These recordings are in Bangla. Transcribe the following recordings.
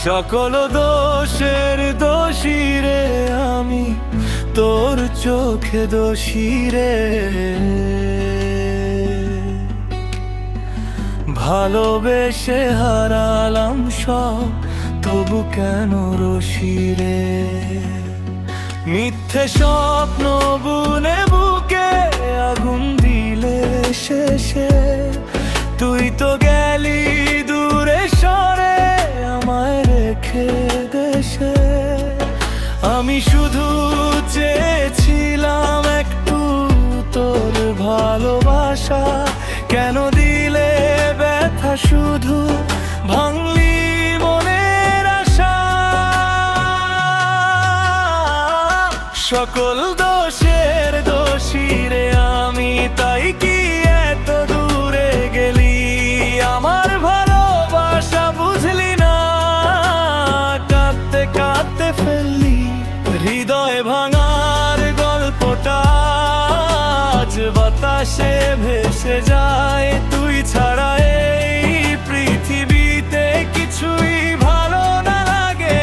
সকল দোষের দোষী রে আমি, তোর চোখে দোষী রে। ভালোবেসে হারালাম সব, তবু কেন রসি রে। মিথ্যে স্বপ্ন বুনে বুকে আগুন দিলে শেষে, তুই তো গেলি দূরে সরে আমায় রেখে দেশে। আমি শুধু চেয়েছিলাম একটু তোর ভালোবাসা, কেন দিলে ব্যথা শুধু, ভাঙলি মনের আশা। সকল দোষের দোষী রে আমি, তাই কি এত দূরে গেলি, আমার ভালোবাসা বুঝলি না। কাঁদতে কাঁদতে ফেললি হৃদয় ভাঙার গল্পটা, আজ বাতাসে ভেসে যায়। তুই ছাড়া এই পৃথিবীতে কিছুই ভালো না লাগে।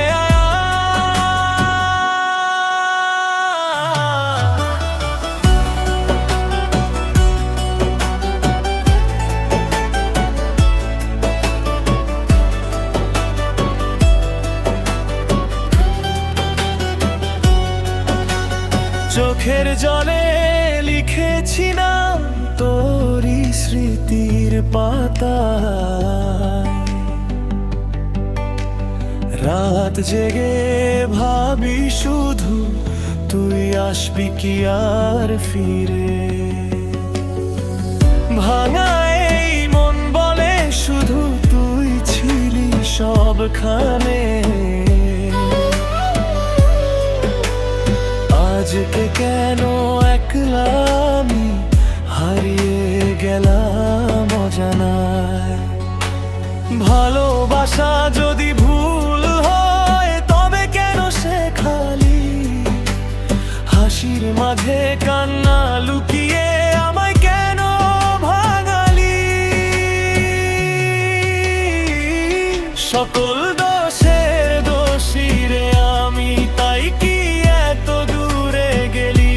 চোখের জলে লিখেছি না তোরই স্মৃতির পাতায়, রাত জেগে ভাবি শুধু তুই আসবি কি আর ফিরে। ভাঙা এই মন বলে শুধু তুই ছিলি সবখানে, আজকে কেন একলা আমি হারিয়ে গেলাম অজানায়। ভালোবাসা যদি ভুল হয় তবে কেন সে খালি, হাসির মাঝে কান্না লুকিয়ে আমায় কেন ভাঙালি। সকল দোষের দোষী রে আমি, তাই কি এত দূরে গেলি,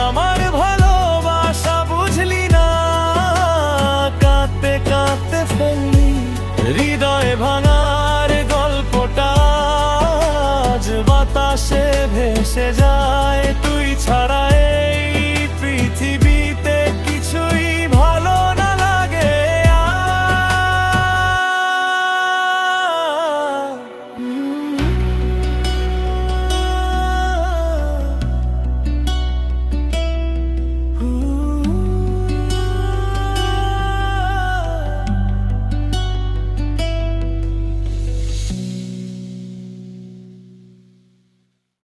আমার ভালোবাসা বুঝলি না। কাঁদতে কাঁদতে ফেললি হৃদয় ভাঙার গল্পটা, আজ বাতাসে ভেসে যায়। তুই ছাড়া